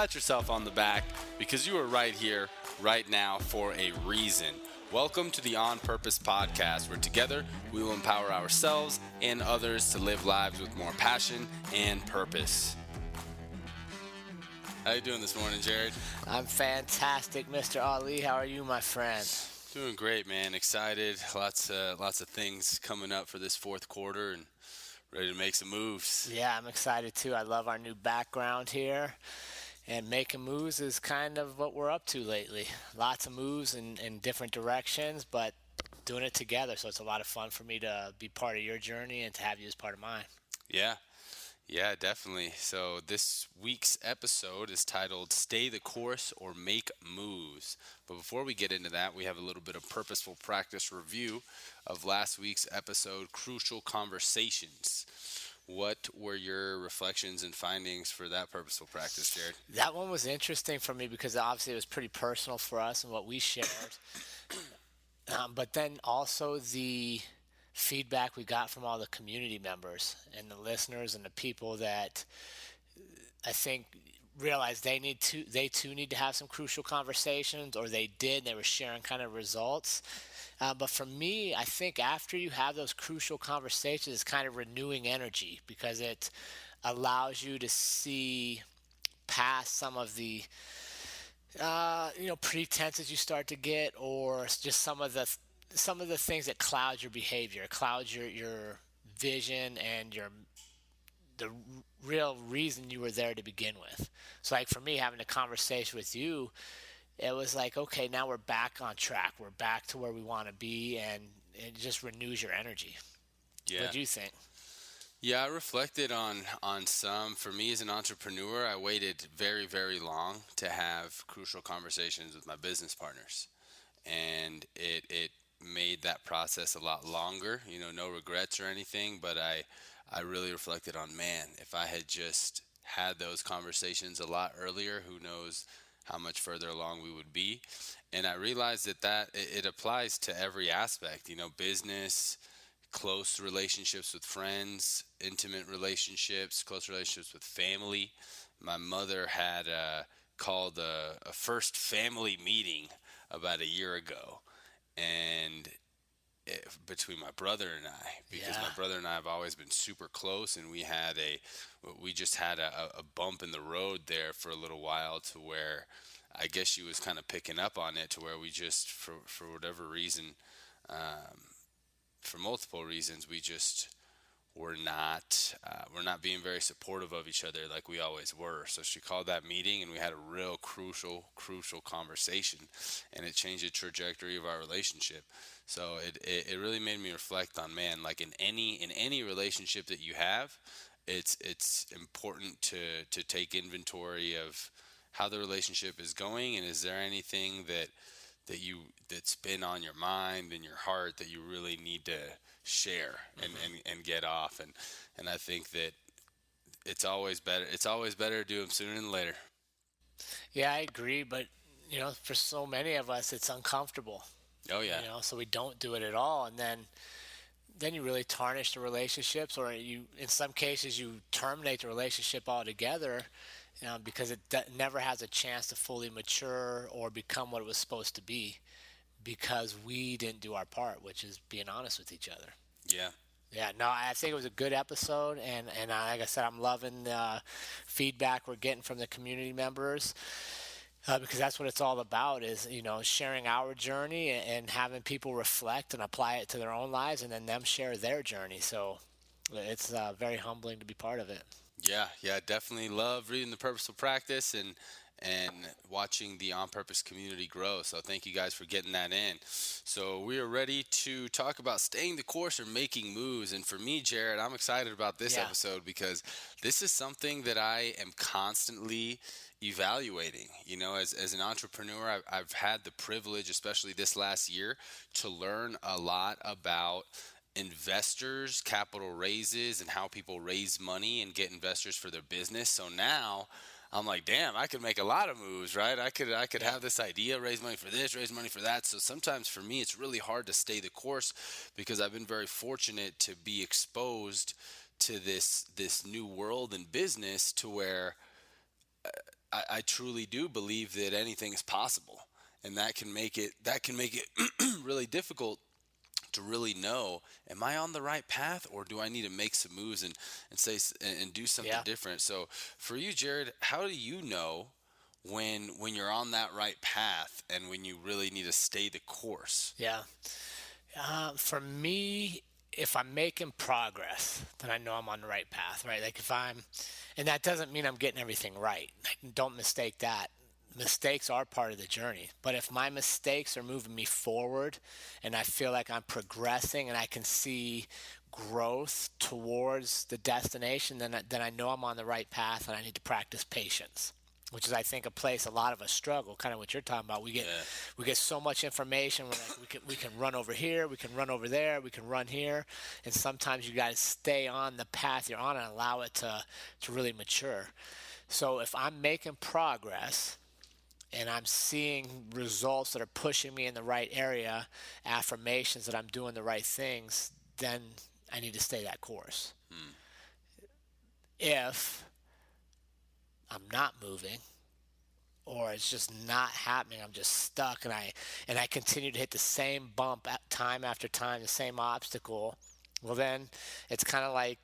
pat yourself on the back because you are right here, right now, for a reason. Welcome to the On Purpose podcast, where together we will empower ourselves and others to live lives with more passion and purpose. How you doing this morning, Jared? I'm fantastic, Mr. Ali. How are you, my friend? Doing great, man. Excited. Lots of things coming up for this fourth quarter and ready to make some moves. Yeah, I'm excited too. I love our new background here. And making moves is kind of what we're up to lately. Lots of moves in different directions, but doing it together. So it's a lot of fun for me to be part of your journey and to have you as part of mine. Yeah, definitely. So this week's episode is titled Stay the Course or Make Moves. But before we get into that, we have a little bit of purposeful practice review of last week's episode, Crucial Conversations. What were your reflections and findings for that purposeful practice, Jared? That one was interesting for me because obviously it was pretty personal for us and what we shared. But then also the feedback we got from all the community members and the listeners and the people that I think realized they too need to have some crucial conversations, or they did. They were sharing kind of results. But for me, I think after you have those crucial conversations, it's kind of renewing energy because it allows you to see past some of the pretenses you start to get, or just some of the things that cloud your behavior, cloud your vision and the real reason you were there to begin with. So like for me, having a conversation with you, it was like, okay, now we're back on track. We're back to where we want to be, and it just renews your energy. Yeah. What do you think? Yeah, I reflected on some. For me as an entrepreneur, I waited very, very long to have crucial conversations with my business partners. And it made that process a lot longer, no regrets or anything, but I really reflected on, man, if I had just had those conversations a lot earlier, who knows how much further along we would be. And I realized that it applies to every aspect, business, close relationships with friends, intimate relationships, close relationships with family. My mother had called a first family meeting about a year ago, and between my brother and I, because my brother and I have always been super close, and we just had a bump in the road there for a little while, to where I guess she was kind of picking up on it, to where we just, for whatever reason, for multiple reasons, we just we're not being very supportive of each other like we always were. So she called that meeting, and we had a real crucial conversation, and it changed the trajectory of our relationship. So it really made me reflect on, man, like in any relationship that you have, it's important to take inventory of how the relationship is going, and is there anything that's been on your mind and your heart that you really need to share and get off. And I think that it's always better to do them sooner than later. Yeah, I agree, but for so many of us it's uncomfortable. Oh yeah. So we don't do it at all, and then you really tarnish the relationships, or you, in some cases, you terminate the relationship altogether, because it never has a chance to fully mature or become what it was supposed to be, because we didn't do our part, which is being honest with each other. Yeah. Yeah, no, I think it was a good episode, and like I said, I'm loving the feedback we're getting from the community members, because that's what it's all about, is, sharing our journey and having people reflect and apply it to their own lives, and then them share their journey. So it's very humbling to be part of it. Yeah, definitely love reading the Purposeful Practice and watching the On Purpose community grow. So thank you guys for getting that in. So we are ready to talk about staying the course or making moves. And for me, Jared, I'm excited about this episode, because this is something that I am constantly evaluating. As an entrepreneur, I've had the privilege, especially this last year, to learn a lot about investors, capital raises, and how people raise money and get investors for their business. So now I'm like, damn, I could make a lot of moves, right? I could have this idea, raise money for this, raise money for that. So sometimes for me, it's really hard to stay the course, because I've been very fortunate to be exposed to this new world in business, to where I truly do believe that anything is possible, and that can make it really difficult to really know, am I on the right path, or do I need to make some moves and say and do something Yeah. different? So for you, Jared, how do you know when you're on that right path and when you really need to stay the course? Yeah. For me, if I'm making progress, then I know I'm on the right path, right? Like if I'm, and that doesn't mean I'm getting everything right. Like, don't mistake that. Mistakes are part of the journey. But if my mistakes are moving me forward and I feel like I'm progressing and I can see growth towards the destination, then I know I'm on the right path and I need to practice patience, which is I think a place a lot of us struggle. Kind of what you're talking about. Yeah. We get so much information. We're like we can run over here, we can run over there, we can run here, and sometimes you got to stay on the path you're on and allow it to really mature. So if I'm making progress and I'm seeing results that are pushing me in the right area, affirmations that I'm doing the right things, then I need to stay that course. Hmm. If I'm not moving, or it's just not happening, I'm just stuck, and I continue to hit the same bump time after time, the same obstacle, well then it's kind of like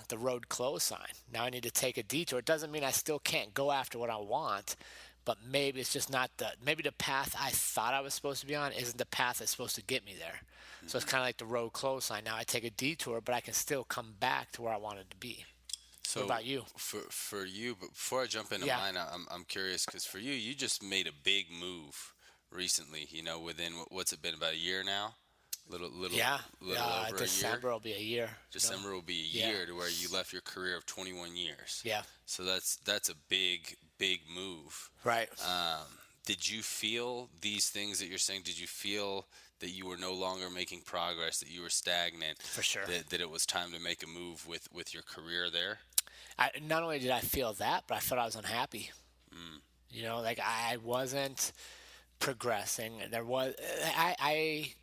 the road closed sign. Now I need to take a detour. It doesn't mean I still can't go after what I want, but maybe it's just not maybe the path I thought I was supposed to be on isn't the path that's supposed to get me there. So it's Hmm. kind of like the road closed sign. Now I take a detour, but I can still come back to where I wanted to be. What So about you? for you, but before I jump into Yeah. mine, I'm curious because for you, you just made a big move recently. Within what's it been, about a year now? Yeah. Little over a year. December will be a year. No. December will be a Yeah. year to where you left your career of 21 years. Yeah. So that's a big move. Right. Did you feel these things that you're saying? Did you feel that you were no longer making progress, that you were stagnant, For sure. that it was time to make a move with your career there? Not only did I feel that, but I felt I was unhappy. Mm. Like I wasn't progressing. I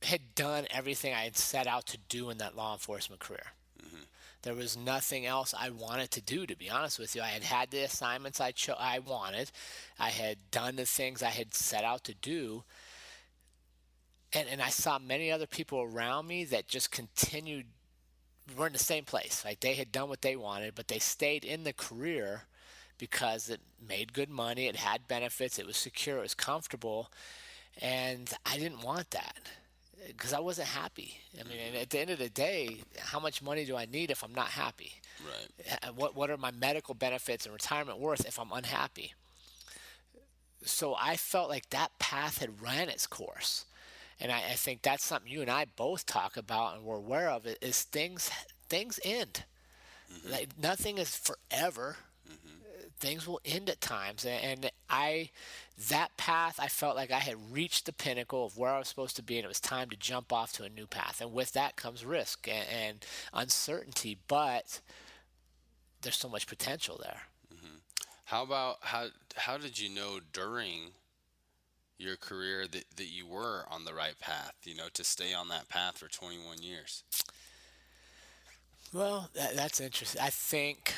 had done everything I had set out to do in that law enforcement career. Hmm. There was nothing else I wanted to do, to be honest with you. I had the assignments I wanted. I had done the things I had set out to do. And I saw many other people around me that just continued, were in the same place. Like they had done what they wanted, but they stayed in the career because it made good money, it had benefits, it was secure, it was comfortable, and I didn't want that because I wasn't happy. I mean, and Hmm. at the end of the day, how much money do I need if I'm not happy? Right. What are my medical benefits and retirement worth if I'm unhappy? So I felt like that path had ran its course. And I think that's something you and I both talk about and we're aware of it is things end. Hmm. Like nothing is forever. Hmm. Things will end at times, and that path I felt like I had reached the pinnacle of where I was supposed to be, and it was time to jump off to a new path. And with that comes risk and uncertainty, but there's so much potential there. Hmm. How did you know during your career that you were on the right path, to stay on that path for 21 years? Well, that's interesting. I think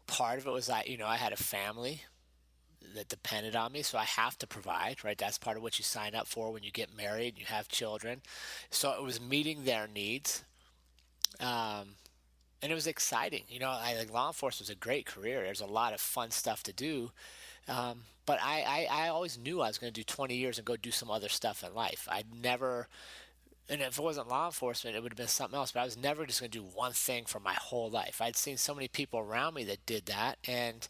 part of it was I had a family that depended on me, so I have to provide, right? That's part of what you sign up for when you get married and you have children. So it was meeting their needs. Um, and it was exciting. I like law enforcement was a great career. There's a lot of fun stuff to do. But I always knew I was going to do 20 years and go do some other stuff in life. I'd never, and if it wasn't law enforcement, it would have been something else. But I was never just going to do one thing for my whole life. I'd seen so many people around me that did that, and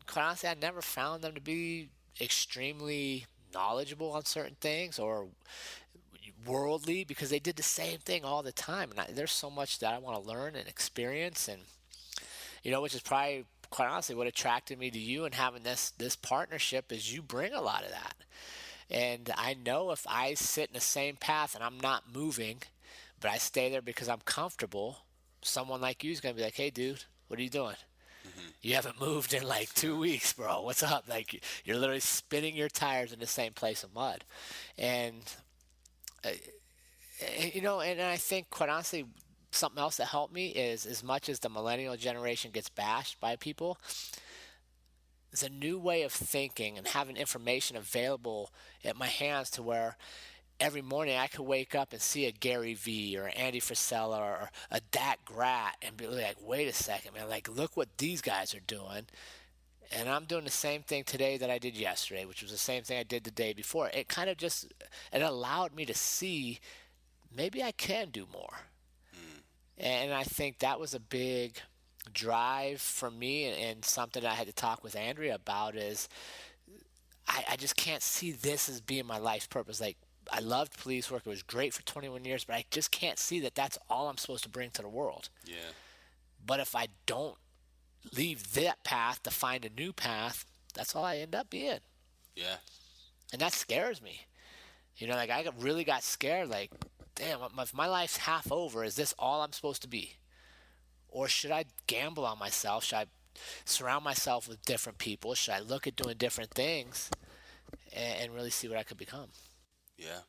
quite honestly, I never found them to be extremely knowledgeable on certain things or worldly because they did the same thing all the time. And there's so much that I want to learn and experience, and which is probably quite honestly what attracted me to you and having this partnership is you bring a lot of that. And I know if I sit in the same path and I'm not moving, but I stay there because I'm comfortable, someone like you is going to be like, hey, dude, what are you doing? Hmm. You haven't moved in like 2 weeks, bro. What's up? Like you're literally spinning your tires in the same place of mud. And, uh, and I think quite honestly, something else that helped me is as much as the millennial generation gets bashed by people, it's a new way of thinking and having information available at my hands to where every morning I could wake up and see a Gary Vee or Andy Frisella or a Dak Grat and be like, wait a second, man, like look what these guys are doing. And I'm doing the same thing today that I did yesterday, which was the same thing I did the day before. It kind of just it allowed me to see maybe I can do more. Mm. And I think that was a big drive for me and something I had to talk with Andrea about is I just can't see this as being my life's purpose. Like, I loved police work. It was great for 21 years, but I just can't see that that's all I'm supposed to bring to the world. Yeah. But if I don't leave that path to find a new path, that's all I end up being. Yeah. And that scares me. Like really got scared. Like, damn, if my life's half over, is this all I'm supposed to be? Or should I gamble on myself? Should I surround myself with different people? Should I look at doing different things and really see what I could become? Yeah.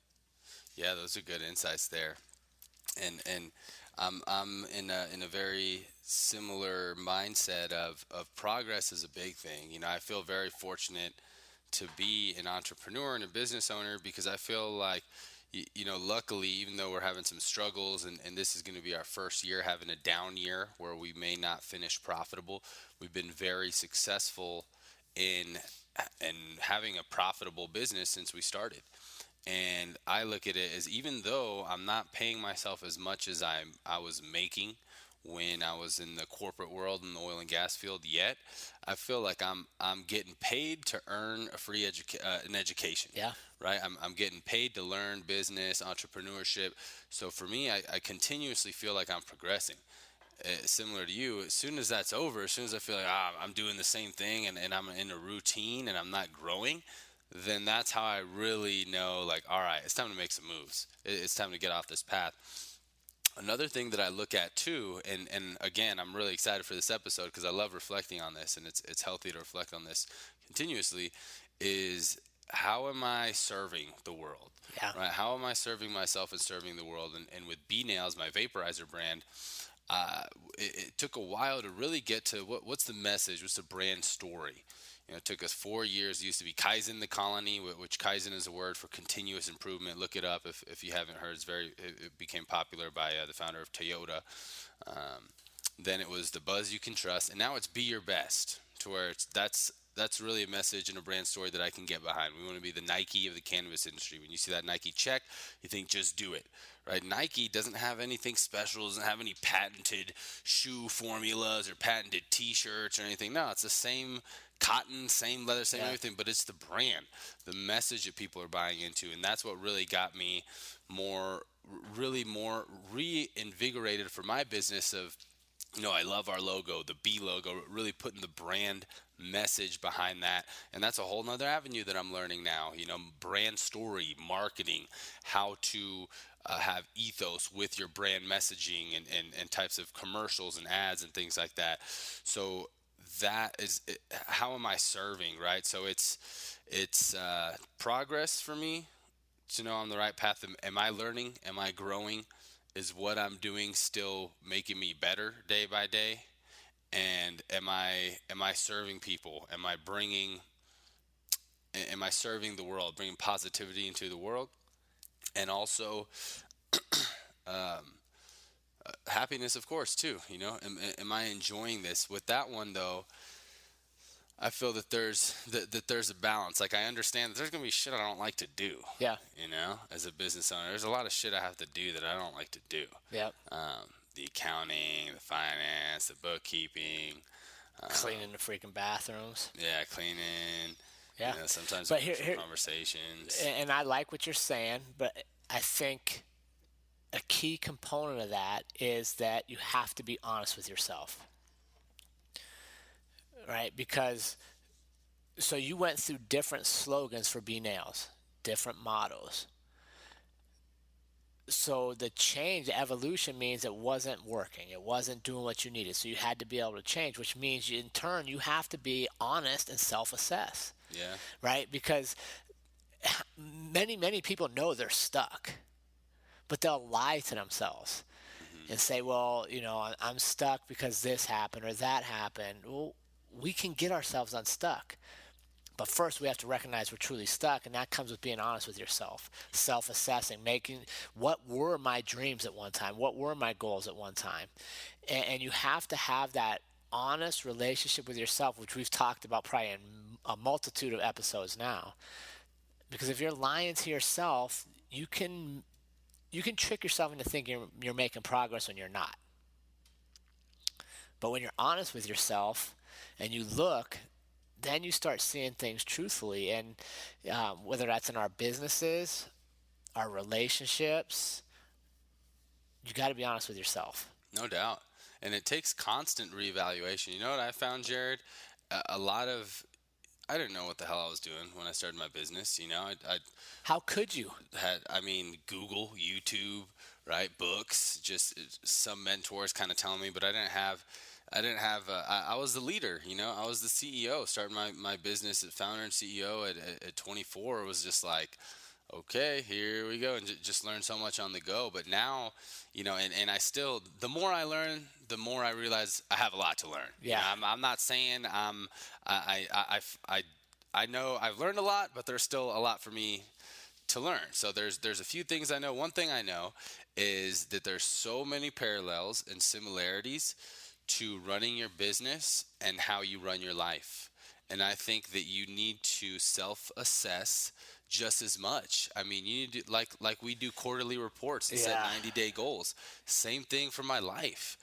Yeah. Those are good insights there. And I'm in a very similar mindset of progress is a big thing. I feel very fortunate to be an entrepreneur and a business owner because I feel like luckily, even though we're having some struggles and this is going to be our first year having a down year where we may not finish profitable, we've been very successful in having a profitable business since we started. And I look at it as even though I'm not paying myself as much as I was making when I was in the corporate world in the oil and gas field yet, I feel like I'm getting paid to earn a an education. Yeah. Right. I'm getting paid to learn business, entrepreneurship. So for me, I continuously feel like I'm progressing. Similar to you, as soon as that's over, as soon as I feel like I'm doing the same thing and I'm in a routine and I'm not growing, then that's how I really know, like, all right, it's time to make some moves. It's time to get off this path. Another thing that I look at too, and again, I'm really excited for this episode because I love reflecting on this, and it's healthy to reflect on this continuously, is how am I serving the world? Yeah. Right? How am I serving myself and serving the world? And with B Nails, my vaporizer brand, it took a while to really get to what's the message, what's the brand story. It took us 4 years. It used to be Kaizen the Colony, which Kaizen is a word for continuous improvement. Look it up if you haven't heard. It became popular by the founder of Toyota. Then it was the buzz you can trust, and now it's be your best. To where that's really a message and a brand story that I can get behind. We want to be the Nike of the cannabis industry. When you see that Nike check, you think just do it. Right? Nike doesn't have anything special, doesn't have any patented shoe formulas or patented T-shirts or anything. No, it's the same cotton, same leather, same everything, but it's the brand, the message that people are buying into, and that's what really got me more reinvigorated for my business of, I love our logo, the B logo, really putting the brand message behind that. And that's a whole nother avenue that I'm learning now, brand story, marketing, how to have ethos with your brand messaging and types of commercials and ads and things like that. So that is how am I serving, right? So it's progress for me to know I'm the right path. Am I learning? Am I growing? Is what I'm doing still making me better day by day? And am I serving people? Am I serving the world, bringing positivity into the world? And also happiness, of course, too. Am I enjoying this? With that one, though, I feel that there's a balance. Like, I understand that there's gonna be shit I don't like to do. Yeah. As a business owner, there's a lot of shit I have to do that I don't like to do. Yeah. The accounting, the finance, the bookkeeping, Cleaning the freaking bathrooms. yeah, cleaning. Yeah. Sometimes But emotional conversations. and I like what you're saying, but I think a key component of that is that you have to be honest with yourself. Right? Because so you went through different slogans for B Nails, different mottos. So the change, the evolution means it wasn't working. It wasn't doing what you needed. So you had to be able to change, which means in turn you have to be honest and self-assess. Yeah. Right? Because many people know they're stuck, but they'll lie to themselves and say, well, I'm stuck because this happened or that happened. Well, we can get ourselves unstuck. But first, we have to recognize we're truly stuck, and that comes with being honest with yourself, self-assessing, making what were my dreams at one time, what were my goals at one time, and you have to have that honest relationship with yourself, which we've talked about probably in a multitude of episodes now. Because if you're lying to yourself, you can trick yourself into thinking you're making progress when you're not. But when you're honest with yourself and you look, then you start seeing things truthfully. And whether that's in our businesses, our relationships, you got to be honest with yourself. No doubt. And it takes constant reevaluation. You know what I found, Jared? A lot of, I didn't know what the hell I was doing when I started my business. I How could you? had, I mean, Google, YouTube, right? Books, just some mentors kind of telling me, but I was the leader, I was the CEO, starting my business at founder and CEO at 24. It was just like, okay, here we go, and just learn so much on the go. But now, and I still, the more I learn, the more I realize I have a lot to learn. Yeah. I'm not saying I know I've learned a lot, but there's still a lot for me to learn. So there's a few things I know. One thing I know is that there's so many parallels and similarities to running your business and how you run your life. And I think that you need to self-assess just as much. I mean, you need to, like we do quarterly reports and set Yeah. 90-day goals. Same thing for my life.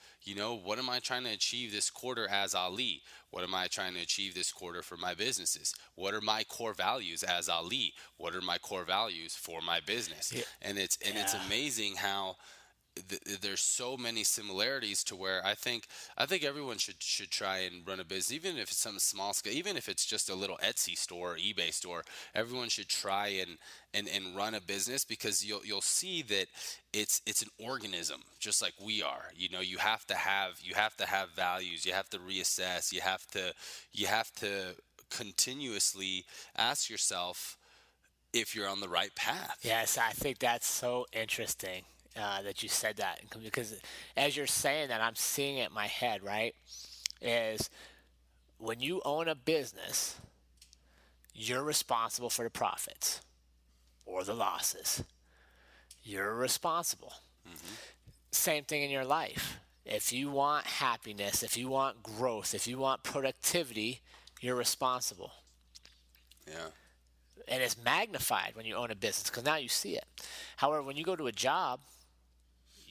What am I trying to achieve this quarter as Ali? What am I trying to achieve this quarter for my businesses? What are my core values as Ali? What are my core values for my business? Yeah. And it's Yeah. amazing how there's so many similarities to where I think everyone should try and run a business, even if it's some small scale, even if it's just a little Etsy store or eBay store. Everyone should try and run a business, because you'll see that it's an organism, just like we are. You have to have values. You have to reassess. You have to continuously ask yourself if you're on the right path. Yes, I think that's so interesting that you said that, because as you're saying that, I'm seeing it in my head, right? Is when you own a business, you're responsible for the profits or the losses. You're responsible. Hmm. Same thing in your life. If you want happiness, if you want growth, if you want productivity, you're responsible. Yeah. And it's magnified when you own a business because now you see it. However, when you go to a job,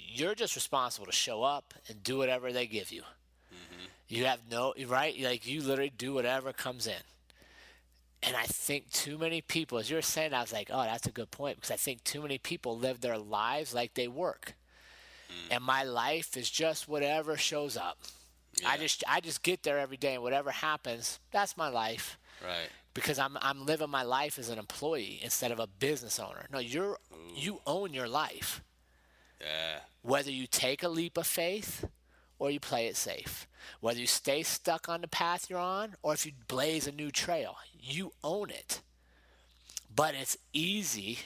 you're just responsible to show up and do whatever they give you. Hmm. You have no, right? Like you literally do whatever comes in. And I think too many people, as you were saying, I was like, oh, that's a good point, because I think too many people live their lives like they work. Mm. And my life is just whatever shows up. I Yeah. just I just get there every day, and whatever happens, that's my life, Right. because I'm living my life as an employee instead of a business owner. No, you Ooh. own your life. Yeah. Whether you take a leap of faith or you play it safe. Whether you stay stuck on the path you're on or if you blaze a new trail, you own it. But it's easy.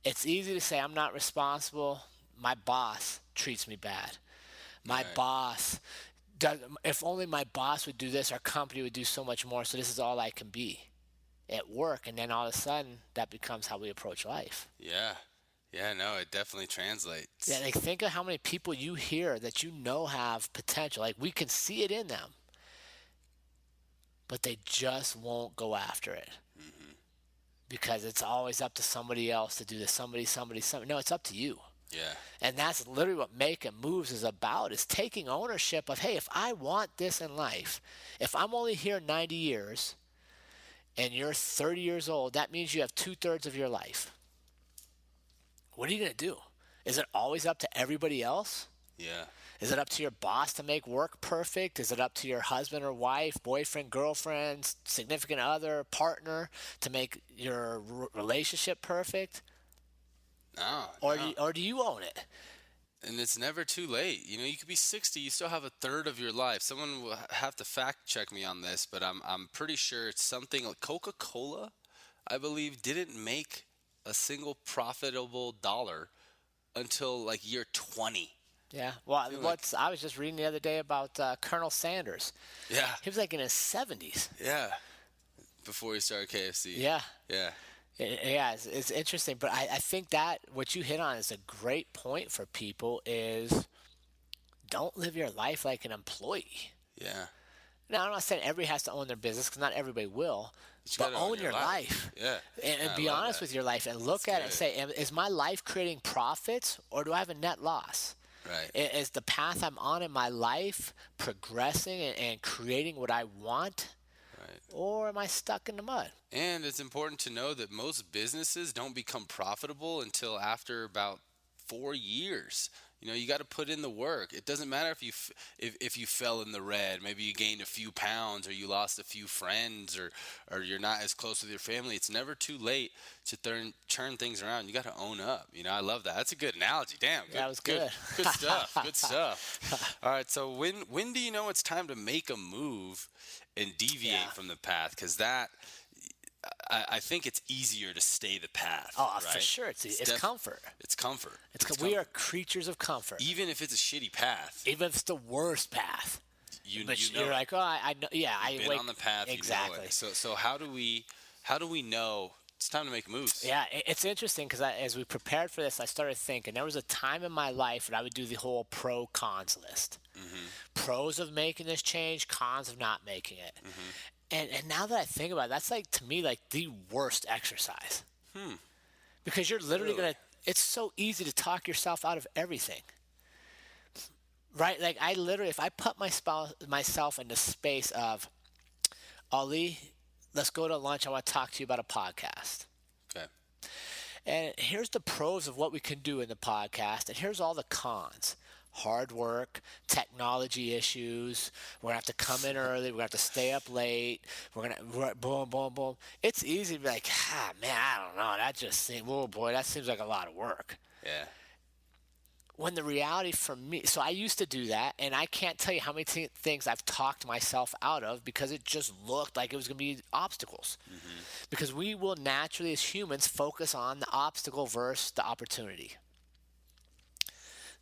It's easy to say I'm not responsible. My boss treats me bad. My Right. boss does, if only my boss would do this, our company would do so much more. So this is all I can be at work. And then all of a sudden, that becomes how we approach life. Yeah. Yeah. No, it definitely Yeah, translates. like think of how many people you hear that you know have potential. Like we can see it in them, but they just won't go after it Hmm. because it's always up to somebody else to do this. Somebody. No, it's up to you. Yeah. And that's literally what making moves is about, is taking ownership of, hey, if I want this in life, if I'm only here 90 years and you're 30 years old, that means you have 2/3 of your life. What are you going to do? Is it always up to everybody else? Yeah. Is it up to your boss to make work perfect? Is it up to your husband or wife, boyfriend, girlfriend, significant other, partner to make your relationship perfect? No. Or No. do you own it? And it's never too late. You could be 60. You still have a third of your life. Someone will have to fact check me on this, but I'm pretty sure it's something like Coca-Cola, I believe, didn't make a single profitable dollar until like year 20. Yeah. I Well, feel like, what's I was just reading the other day about Colonel Sanders. yeah, He was like in his 70s. yeah. Before he started KFC. Yeah. Yeah, Yeah, it's interesting, but I think that what you hit on is a great point for people is don't live your life like an employee. yeah. Now, I'm not saying everybody has to own their business because not everybody will, But you but gotta own own your your life. life Yeah, and I be love honest that. with your life and That's look at it and good. say, is my life creating profits or do I have a net loss? Right, Is the path I'm on in my life progressing and creating what I want, right. or am I stuck in the mud? And it's important to know that most businesses don't become profitable until after about 4 years. You got to put in the work. It doesn't matter if you fell in the red, maybe you gained a few pounds, or you lost a few friends, or you're not as close with your family. It's never too late to turn things around. You got to own up. I love that. That's a good analogy. Damn, good, That was good, good. good stuff. Good stuff. All right. So when do you know it's time to make a move and Yeah. deviate from the path? Because I think it's easier to stay the path, Oh, for right? sure. It's comfort. It's comfort. We are creatures of comfort. Even if it's a shitty path, Even if it's the worst path. But you know you're it. like, oh, I know. Yeah, I Been wake. on the path, Exactly. you know it. So how do we know it's time to make moves? Yeah, it's interesting because as we prepared for this, I started thinking there was a time in my life when I would do the whole pro cons list. Mm-hmm. Pros of making this change, cons of not making it. Mm-hmm. And now that I think about it, that's like to me like the worst exercise. Hmm. Because you're literally Really? gonna it's so easy to talk yourself out of everything. Right? Like I literally if I put myself in the space of Ali, let's go to lunch. I want to talk to you about a podcast. Okay. And here's the pros of what we can do in the podcast, and here's all the cons. Hard work, technology issues. We're gonna have to come in early. We're gonna have to stay up late. Boom, boom, boom. It's easy to be like, man, I don't know. That just seems, oh boy, that seems like a lot of work. Yeah. When the reality for me, so I used to do that, and I can't tell you how many things I've talked myself out of because it just looked like it was going to be obstacles. Mm-hmm. Because we will naturally, as humans, focus on the obstacle versus the opportunity.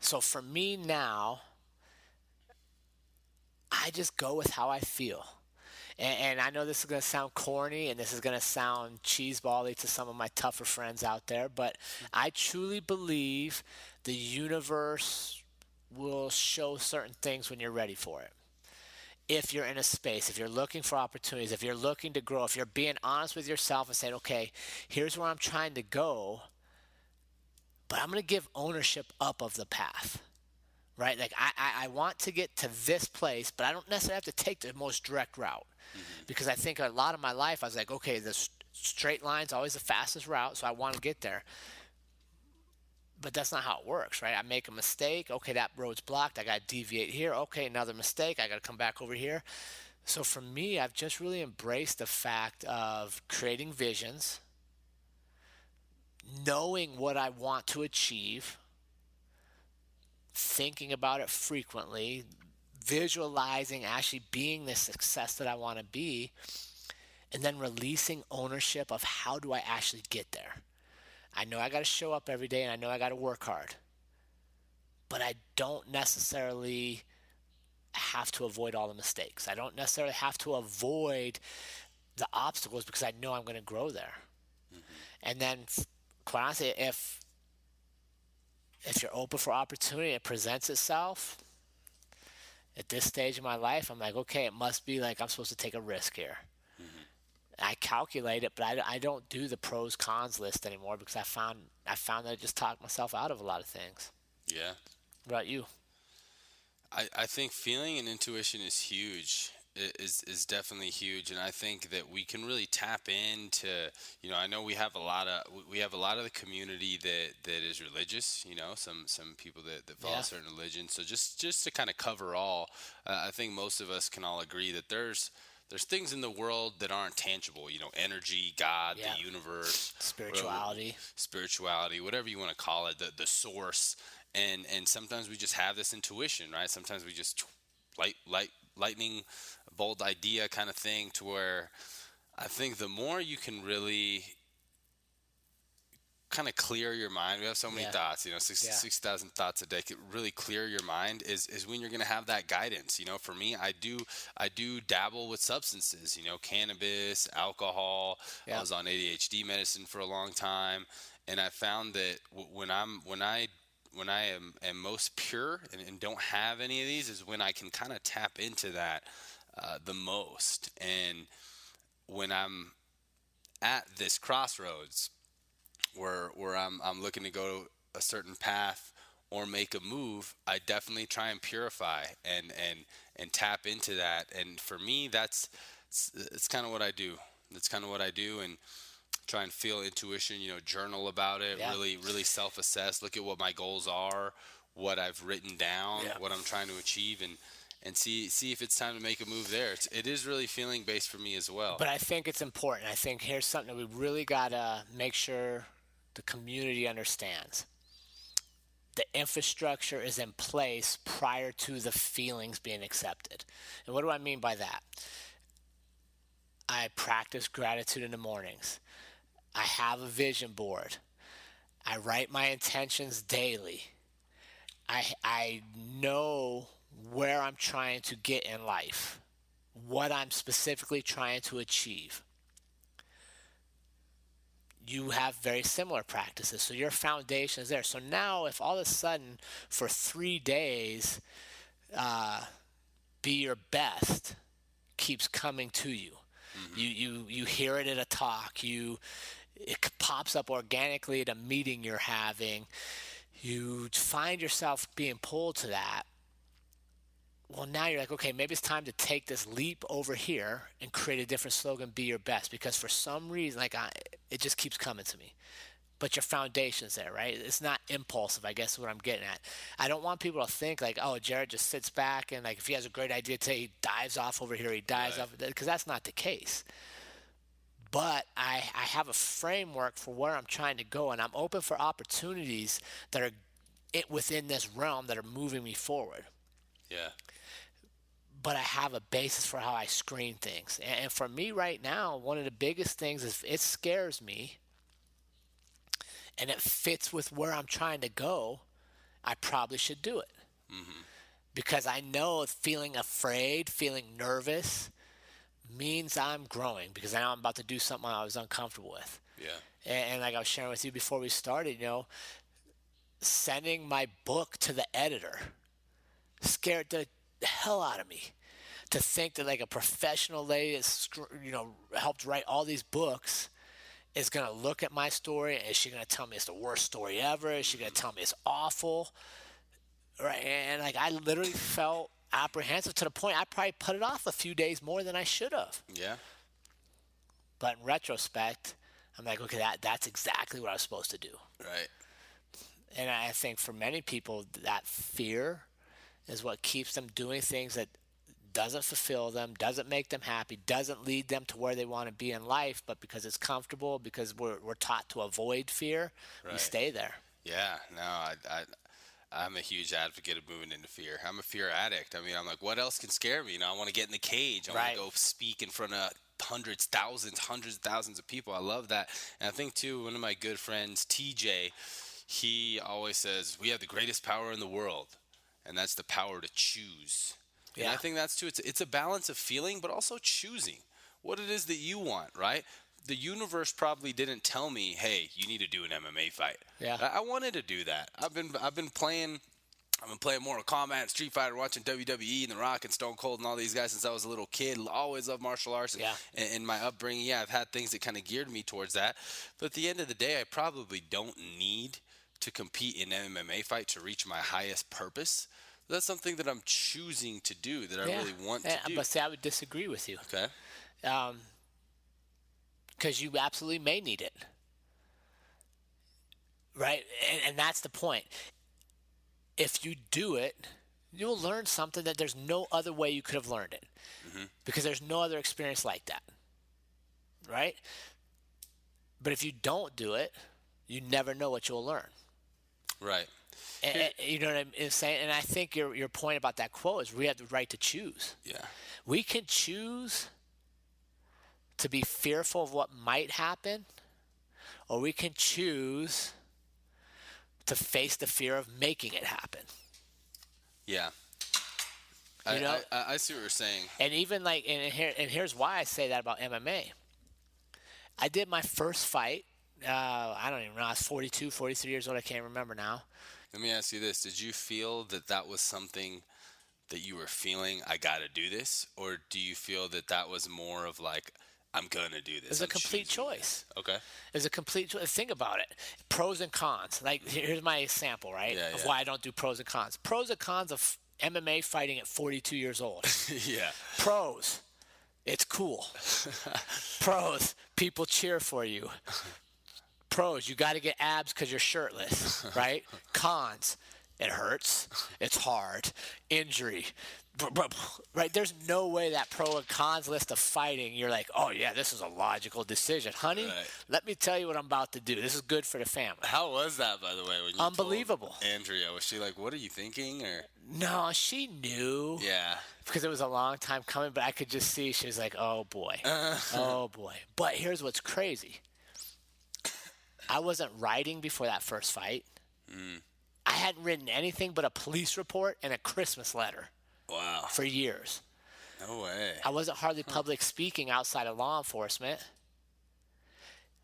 So for me now, I just go with how I feel. And I know this is going to sound corny and this is going to sound cheesebally to some of my tougher friends out there, but I truly believe the universe will show certain things when you're ready for it. If you're in a space, if you're looking for opportunities, if you're looking to grow, if you're being honest with yourself and saying, okay, here's where I'm trying to go, but I'm going to give ownership up of the path. Right? Like I want to get to this place, but I don't necessarily have to take the most direct route. Mm-hmm. Because I think a lot of my life I was like, okay, the straight line's always the fastest route, so I want to get there. But that's not how it works, right? I make a mistake. Okay, that road's blocked. I got to deviate here. Okay, another mistake. I got to come back over here. So for me, I've just really embraced the fact of creating visions, knowing what I want to achieve, thinking about it frequently, visualizing actually being the success that I want to be, and then releasing ownership of how do I actually get there. I know I got to show up every day and I know I got to work hard, but I don't necessarily have to avoid all the mistakes. I don't necessarily have to avoid the obstacles because I know I'm going to grow there. Mm-hmm. And then, quite honestly, if you're open for opportunity, it presents itself. At this stage of my life, I'm like, okay, it must be like I'm supposed to take a risk here. Mm-hmm. I calculate it, but I don't do the pros cons list anymore because I found that I just talked myself out of a lot of things. Yeah. What about you? I think feeling and intuition is huge. Is definitely huge, and I think that we can really tap into. I know we have a lot of the community that is religious. Some people that follow Yeah. a certain religion. So just to kind of cover all, I think most of us can all agree that there's things in the world that aren't tangible. Energy, God, Yeah. the universe, Spirituality. whatever you want to call it, the source. And sometimes we just have this intuition, right? Sometimes we just lightning bold idea kind of thing, to where I think the more you can really kind of clear your mind. We have so many Yeah. thoughts, Yeah. 60,000 thoughts a day. Could really clear your mind is when you're going to have that guidance. For me, I do dabble with substances, cannabis, alcohol. I Yeah. was on ADHD medicine for a long time, and I found that when I am most pure and don't have any of these is when I can kind of tap into that the most. And when I'm at this crossroads where I'm looking to go a certain path or make a move, I definitely try and purify and tap into that. And for me, it's kind of what I do. That's kind of what I do, and try and feel intuition. Journal about it. Yeah. Really, really self-assess. Look at what my goals are, what I've written down, Yeah. what I'm trying to achieve, and see if it's time to make a move there. It is really feeling based for me as well. But I think it's important. I think here's something that we really got to make sure the community understands. The infrastructure is in place prior to the feelings being accepted. And what do I mean by that? I practice gratitude in the mornings. I have a vision board. I write my intentions daily. I know where I'm trying to get in life, what I'm specifically trying to achieve. You have very similar practices, so your foundation is there. So now, if all of a sudden for 3 days, be your best keeps coming to you, you hear it at a talk, it pops up organically at a meeting you're having, you find yourself being pulled to that. Well, now you're like, okay, maybe it's time to take this leap over here and create a different slogan, be your best, because for some reason, it just keeps coming to me. But your foundation's there, right? It's not impulsive, I guess is what I'm getting at. I don't want people to think like, oh, Jared just sits back and like if he has a great idea today, he dives off over here, he dives Right. off, because that's not the case. But I have a framework for where I'm trying to go, and I'm open for opportunities that are within this realm that are moving me forward. Yeah. But I have a basis for how I screen things. And for me right now, one of the biggest things is it scares me and it fits with where I'm trying to go, I probably should do it. Hmm. Because I know feeling afraid, feeling nervous means I'm growing because I know I'm about to do something I was uncomfortable with. Yeah. And like I was sharing with you before we started, sending my book to the editor scared the hell out of me. To think that like a professional lady that's helped write all these books is going to look at my story, and is she going to tell me it's the worst story ever? Is she going to tell me it's awful? Right? And like I literally felt apprehensive to the point I probably put it off a few days more than I should have. Yeah. But in retrospect, I'm like, okay, that's exactly what I was supposed to do. Right. And I think for many people, that fear is what keeps them doing things that doesn't fulfill them, doesn't make them happy, doesn't lead them to where they want to be in life, but because it's comfortable, because we're taught to avoid fear, we Right. stay there. Yeah. No, I'm a huge advocate of moving into fear. I'm a fear addict. I mean, I'm like, what else can scare me? I want to get in the cage. I want Right. to go speak in front of hundreds of thousands of people. I love that. And I think, too, one of my good friends, TJ, he always says, we have the greatest power in the world, and that's the power to choose. And I Yeah. think that's, too, it's a balance of feeling, but also choosing what it is that you want, right? The universe probably didn't tell me, hey, you need to do an MMA fight. Yeah. I wanted to do that. I've been playing Mortal Kombat and Street Fighter, watching WWE and The Rock and Stone Cold and all these guys since I was a little kid. Always loved martial arts. Yeah. And in my upbringing, yeah, I've had things that kind of geared me towards that. But at the end of the day, I probably don't need to compete in an MMA fight to reach my highest purpose. That's something that I'm choosing to do, that I really want to do. But see, I would disagree with you. Okay. Because you absolutely may need it. Right? And that's the point. If you do it, you'll learn something that there's no other way you could have learned it. Mm-hmm. Because there's no other experience like that. Right? But if you don't do it, you never know what you'll learn. Right. And, you know what I'm saying? And I think your point about that quote is we have the right to choose. Yeah. We can choose to be fearful of what might happen, or we can choose to face the fear of making it happen. Yeah. You know, I see what you're saying. and even like, and here's why I say that about MMA. I did my first fight. I don't even know. I was 42, 43 years old. I can't remember now. Let me ask you this. Did you feel that that was something that you were feeling, I got to do this? Or do you feel that that was more of like, I'm going to do this? It was a complete choice. Okay. It was a complete choice. Think about it. Pros and cons. Like, here's my sample, right? Yeah, of yeah. why I don't do pros and cons. Pros and cons of MMA fighting at 42 years old. Yeah. Pros, it's cool. Pros, people cheer for you. Pros, you got to get abs because you're shirtless, right? Cons, it hurts, it's hard, injury, right? There's no way that pro and cons list of fighting, you're like, oh yeah, this is a logical decision. Honey, Right. let me tell you what I'm about to do. This is good for the family. How was that, by the way? When you Unbelievable. told Andrea, was she like, what are you thinking? Or No, she knew. yeah. Because it was a long time coming, but I could just see she was like, oh boy. Oh boy. But here's what's crazy. I wasn't writing before that first fight. I hadn't written anything but a police report and a Christmas letter Wow. for years. No way. I wasn't hardly public speaking outside of law enforcement.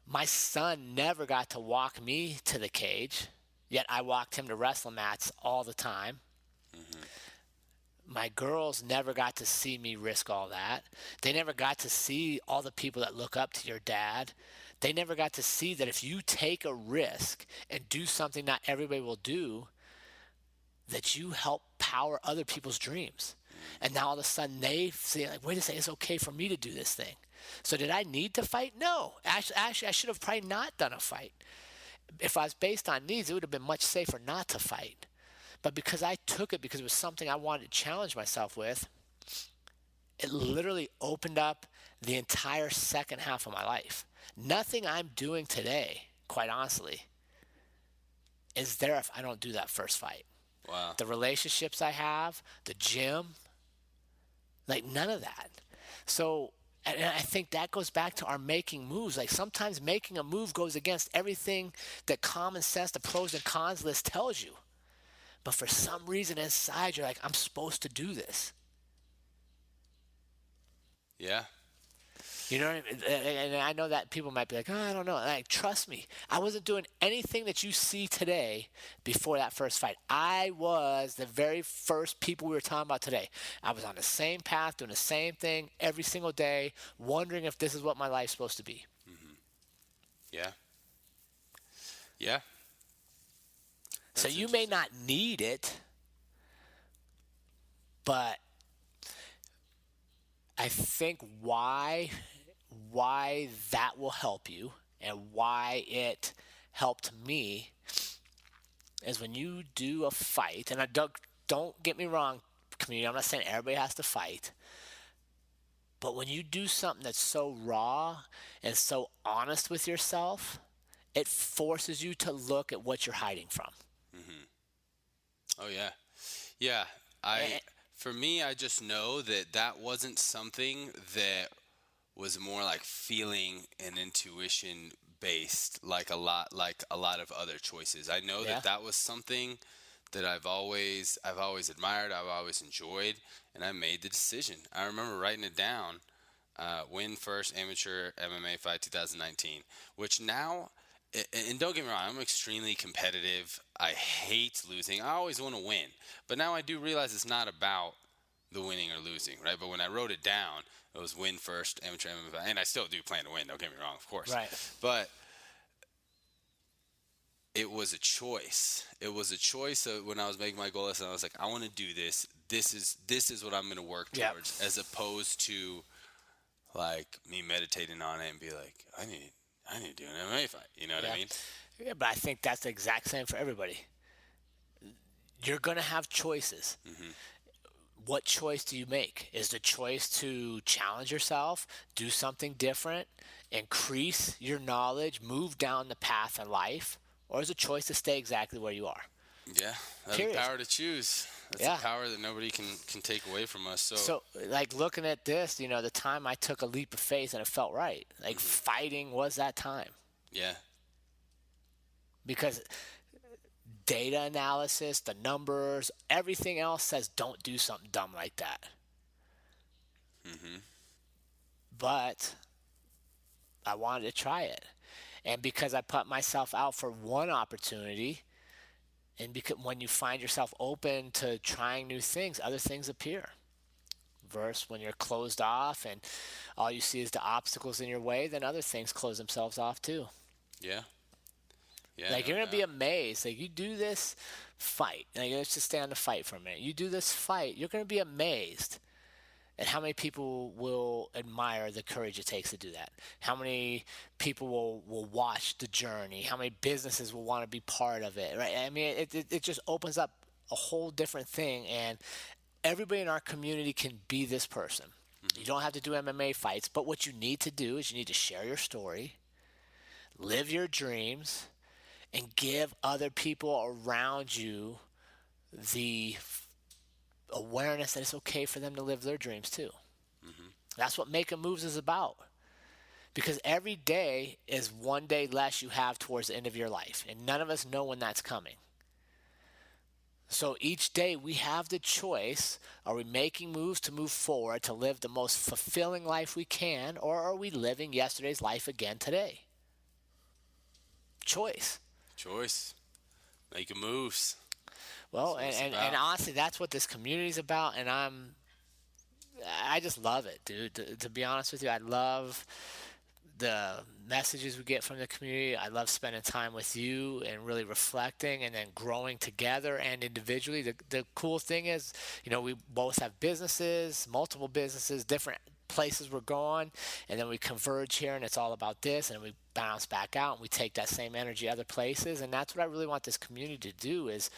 My son never got to walk me to the cage, yet I walked him to wrestling mats all the time. My girls never got to see me risk all that. They never got to see all the people that look up to your dad. They never got to see that if you take a risk and do something not everybody will do, that you help power other people's dreams. And now all of a sudden they say, like, wait a second, it's okay for me to do this thing. So did I need to fight? No. Actually, I should have probably not done a fight. If I was based on needs, it would have been much safer not to fight. But because I took it because it was something I wanted to challenge myself with, it literally opened up the entire second half of my life. Nothing I'm doing today, quite honestly, is there if I don't do that first fight. Wow. The relationships I have, the gym, like none of that. So, and I think that goes back to our making moves. Like sometimes making a move goes against everything that common sense, the pros and cons list tells you. But for some reason inside, you're like, I'm supposed to do this. Yeah. You know what I mean? And I know that people might be like, oh, I don't know. Like, trust me, I wasn't doing anything that you see today before that first fight. I was the very first people we were talking about today. I was on the same path, doing the same thing every single day, wondering if this is what my life's supposed to be. Yeah. Yeah. So That's you may not need it, but I think why that will help you and why it helped me is when you do a fight, and don't get me wrong, community, I'm not saying everybody has to fight, but when you do something that's so raw and so honest with yourself, it forces you to look at what you're hiding from. Oh yeah. Yeah. For me, I just know that that wasn't something that was more like feeling and intuition based, like a lot of other choices. I know Yeah. that was something that I've always admired, I've always enjoyed, and I made the decision. I remember writing it down. Win first amateur MMA fight 2019, which now, and don't get me wrong, I'm extremely competitive. I hate losing. I always want to win. But now I do realize it's not about the winning or losing, right? But when I wrote it down, it was win first amateur MMA fight. And I still do plan to win, don't get me wrong, of course. Right. But it was a choice. It was a choice of when I was making my goal list, and I was like, I want to do this. This is what I'm going to work Yep. towards, as opposed to like me meditating on it and be like, I need to do an MMA fight. You know what I mean? Yeah, but I think that's the exact same for everybody. You're going to have choices. What choice do you make? Is the choice to challenge yourself, do something different, increase your knowledge, move down the path in life, or is it a choice to stay exactly where you are? Yeah, that's Period. the power to choose. That's Yeah. the power that nobody can take away from us. So, like, looking at this, the time I took a leap of faith and it felt right. Like, fighting was that time. Yeah, because data analysis, the numbers, everything else says don't do something dumb like that. Mhm. But I wanted to try it. And because I put myself out for one opportunity, and because when you find yourself open to trying new things, other things appear. Versus when you're closed off and all you see is the obstacles in your way, then other things close themselves off too. Yeah. Yeah, Like no you're gonna be doubt. amazed. Like you do this fight. Like let's just stay on the fight for a minute. You do this fight, you're gonna be amazed at how many people will admire the courage it takes to do that. How many people will watch the journey. How many businesses will want to be part of it. Right? I mean, it just opens up a whole different thing, and everybody in our community can be this person. You Mhm. don't have to do MMA fights, but what you need to do is you need to share your story, live your dreams, and give other people around you the awareness that it's okay for them to live their dreams too. Mhm. That's what making moves is about. Because every day is one day less you have towards the end of your life, and none of us know when that's coming. So each day we have the choice: are we making moves to move forward to live the most fulfilling life we can, or are we living yesterday's life again today? Choice. Choice. Making moves. Well, That's what and, it's and, and about. honestly, that's what this community is about, and I just love it, dude. To be honest with you, I love the messages we get from the community. I love spending time with you and really reflecting and then growing together and individually. The cool thing is, we both have businesses, multiple businesses, different places we're going, and then we converge here and it's all about this, and we bounce back out and we take that same energy other places. And that's what I really want this community to do, is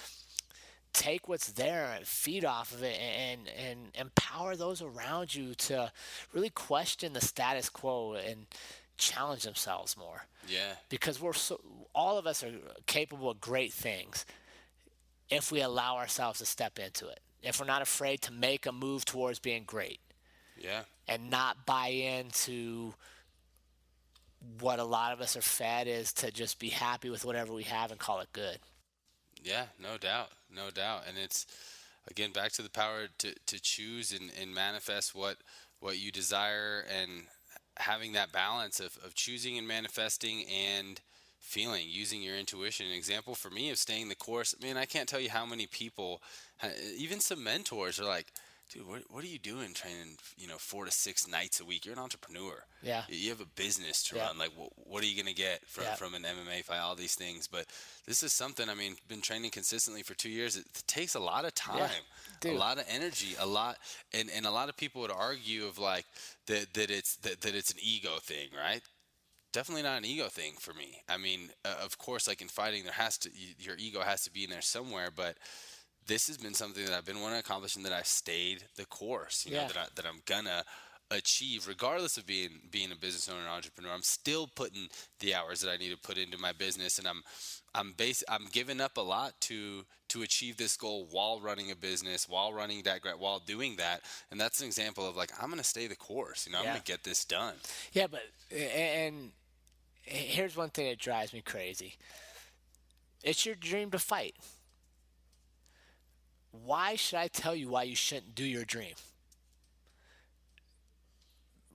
take what's there and feed off of it, and empower those around you to really question the status quo and challenge themselves more, Yeah. because all of us are capable of great things if we allow ourselves to step into it, if we're not afraid to make a move towards being great Yeah. and not buy into what a lot of us are fed, is to just be happy with whatever we have and call it good. Yeah, no doubt. No doubt. And it's again back to the power to choose and manifest what you desire, and having that balance of choosing and manifesting and feeling, using your intuition. An example for me of staying the course. I mean, I can't tell you how many people, even some mentors, are like, dude, what are you doing training, 4 to 6 nights a week? You're an entrepreneur. Yeah. You have a business to Yeah. run. Like, what are you going to get Yeah. from an MMA fight, all these things. But this is something, I mean, been training consistently for 2 years. It takes a lot of Yeah. time, a Dude. lot of energy, a lot. And a lot of people would argue of like that it's an ego thing, right? Definitely not an ego thing for me. I mean, of course, like in fighting, your ego has to be in there somewhere, but this has been something that I've been wanting to accomplish, and that I stayed the course. Yeah. That I'm gonna achieve, regardless of being a business owner and entrepreneur. I'm still putting the hours that I need to put into my business, and I'm giving up a lot to achieve this goal while running a business, while running that, while doing that. And that's an example of like, I'm gonna stay the course. I'm Yeah. gonna get this done. Yeah, but and here's one thing that drives me crazy. It's your dream to fight. Why should I tell you why you shouldn't do your dream?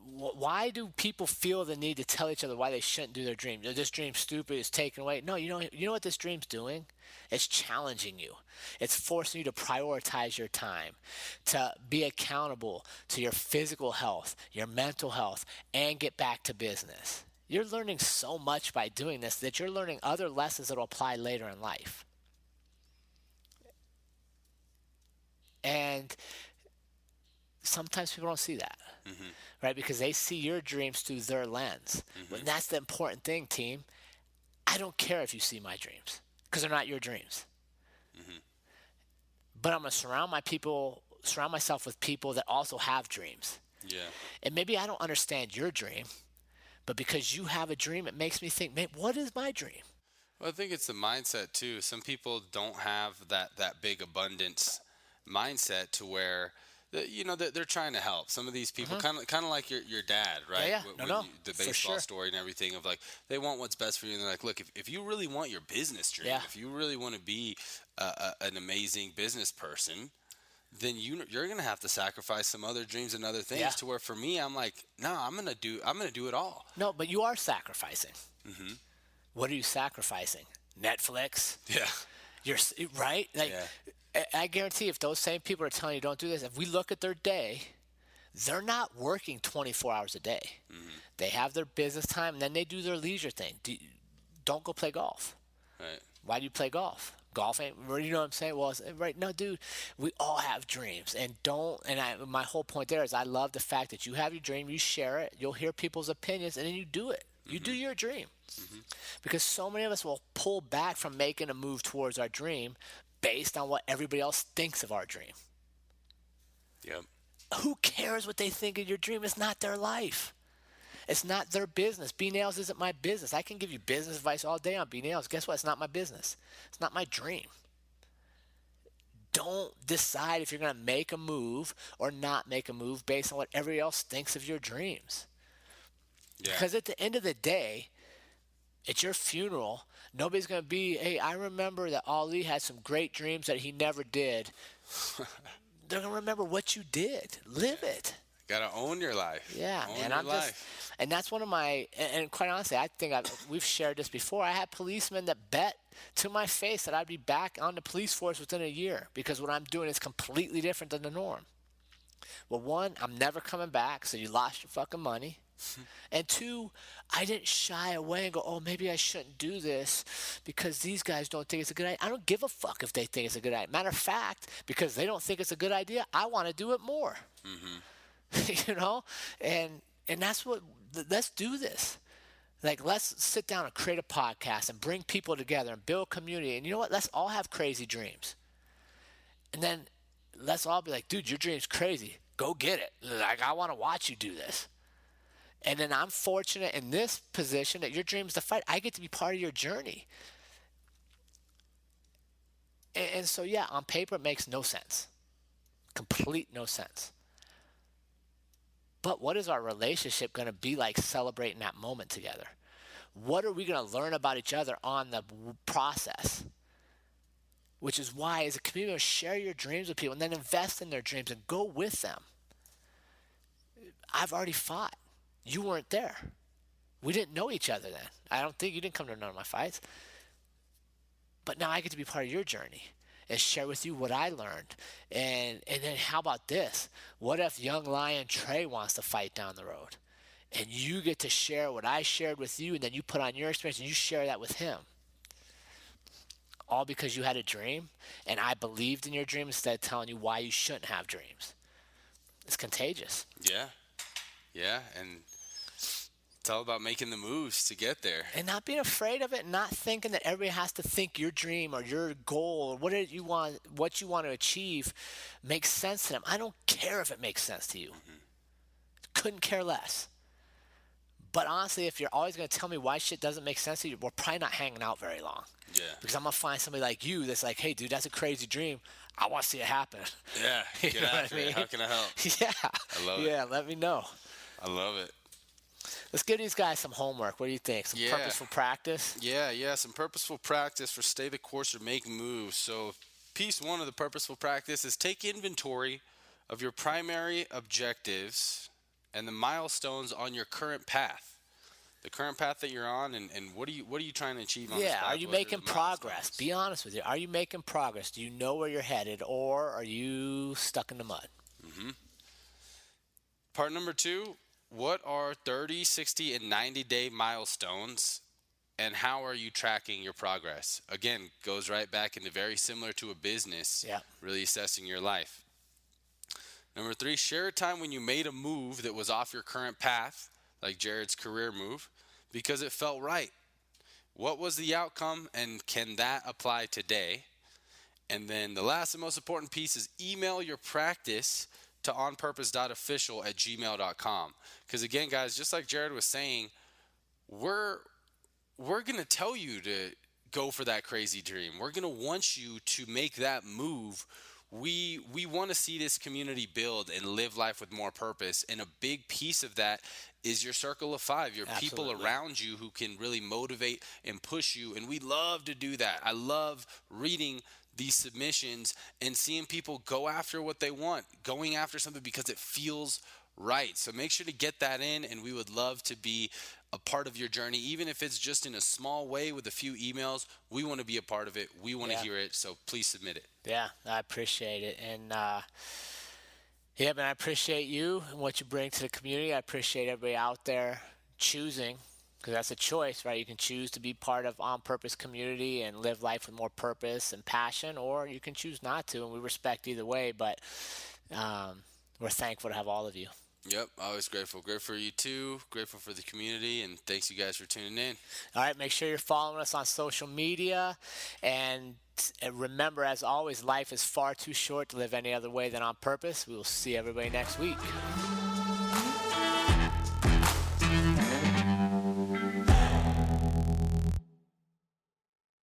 Why do people feel the need to tell each other why they shouldn't do their dream? This dream's stupid, it's taken away. No, you know what this dream's doing? It's challenging you. It's forcing you to prioritize your time, to be accountable to your physical health, your mental health, and get back to business. You're learning so much by doing this that you're learning other lessons that will apply later in life. And sometimes people don't see that, Hmm. right? Because they see your dreams through their lens. Hmm. And that's the important thing, team. I don't care if you see my dreams because they're not your dreams. Hmm. But I'm going to surround myself with people that also have dreams. Yeah. And maybe I don't understand your dream, but because you have a dream, it makes me think, man, what is my dream? Well, I think it's the mindset too. Some people don't have that big abundance mindset to where they're trying to help. Some of these people, Mhm. kind of like your dad, right? Yeah, no, no, The for baseball sure. story and everything of like they want what's best for you, and they're like, look, if you really want your business dream, Yeah, if you really want to be an amazing business person, then you're gonna have to sacrifice some other dreams and other yeah. things. To where for me, I'm like, no, I'm gonna do it all. No, but you are sacrificing. Hmm. What are you sacrificing? Netflix? Yeah, You're right. Like, yeah, I guarantee, if those same people are telling you don't do this, if we look at their day, they're not working 24 hours a day. hmm, They have their business time, and then they do their leisure thing. Don't go play golf. right, Why do you play golf? Golf ain't, you know what I'm saying? Well, right, no, dude, we all have dreams, and my whole point there is I love the fact that you have your dream, you share it, you'll hear people's opinions, and then you do it. You do hmm, your dream. hmm, Because so many of us will pull back from making a move towards our dream based on what everybody else thinks of our dream. yep, Who cares what they think of your dream? It's not their life. It's not their business. B Nails isn't my business. I can give you business advice all day on B Nails. Guess what? It's not my business. It's not my dream. Don't decide if you're going to make a move or not make a move based on what everybody else thinks of your dreams. yeah, Because at the end of the day, at your funeral, nobody's going to be, hey, I remember that Ali had some great dreams that he never did. They're going to remember what you did. Live it. gotta own your life. Yeah, Own man. your I'm life. just, and that's one of my, and quite honestly, I think we've shared this before. I had policemen that bet to my face that I'd be back on the police force within a year because what I'm doing is completely different than the norm. Well, one, I'm never coming back, so you lost your fucking money. And two, I didn't shy away and go, oh, maybe I shouldn't do this because these guys don't think it's a good idea. I don't give a fuck if they think it's a good idea. Matter of fact, because they don't think it's a good idea, I want to do it more. Hmm. You know? And that's what, let's do this. Like, let's sit down and create a podcast and bring people together and build community. And you know what? Let's all have crazy dreams. And then let's all be like, dude, your dream's crazy. Go get it. Like, I want to watch you do this. And then I'm fortunate in this position that your dream's to fight. I get to be part of your journey. And so, yeah, on paper, it makes no sense. Complete no sense. But what is our relationship going to be like celebrating that moment together? What are we going to learn about each other on the process? Which is why, as a community, share your dreams with people and then invest in their dreams and go with them. I've already fought. You weren't there. We didn't know each other then. I don't think you didn't come to none of my fights. But now I get to be part of your journey and share with you what I learned. And then how about this? What if young Lion Trey wants to fight down the road? And you get to share what I shared with you, and then you put on your experience and you share that with him. All because you had a dream, and I believed in your dream instead of telling you why you shouldn't have dreams. It's contagious. Yeah, yeah, and it's all about making the moves to get there. And not being afraid of it, and not thinking that everybody has to think your dream or your goal or what you want to achieve makes sense to them. I don't care if it makes sense to you. Hmm. Couldn't care less. But honestly, if you're always going to tell me why shit doesn't make sense to you, we're probably not hanging out very long. Yeah, Because I'm going to find somebody like you that's like, hey, dude, that's a crazy dream. I want to see it happen. yeah. You Get know what after I it. mean? How can I help? Yeah. I love it. Yeah, let me know. I love it. Let's give these guys some homework. What do you think? Some Yeah. purposeful practice? Yeah. Some purposeful practice for stay the course or make moves. So, piece one of the purposeful practice is take inventory of your primary objectives and the milestones on your current path. The current path that you're on, and what are you trying to achieve on this Yeah, path? are you What making the progress? milestones? Be honest with you. Are you making progress? Do you know where you're headed, or are you stuck in the mud? Hmm. Part number two, what are 30, 60, and 90-day milestones, and how are you tracking your progress? Again, goes right back into very similar to a business, Yeah. really assessing your life. Number three, share a time when you made a move that was off your current path, like Jared's career move, because it felt right. What was the outcome, and can that apply today? And then the last and most important piece is email your practice to onpurpose.official@gmail.com. Because again, guys, just like Jared was saying, we're going to tell you to go for that crazy dream. We're going to want you to make that move we want to see this community build and live life with more purpose. And a big piece of that is your circle of five, your people Absolutely. around you who can really motivate and push you. And we love to do that. I love reading these submissions and seeing people go after what they want, going after something because it feels right. So make sure to get that in, and we would love to be a part of your journey, even if it's just in a small way with a few emails. We want to be a part of it. We want to Yeah. hear it. So please submit it. Yeah, I appreciate it. And yeah, man, I appreciate you and what you bring to the community. I appreciate everybody out there choosing, because that's a choice, right? You can choose to be part of On Purpose community and live life with more purpose and passion, or you can choose not to, and we respect either way. But we're thankful to have all of you. Yep, always grateful. Grateful for you too. Grateful for the community, and thanks you guys for tuning in. All right, make sure you're following us on social media. And remember, as always, life is far too short to live any other way than on purpose. We will see everybody next week.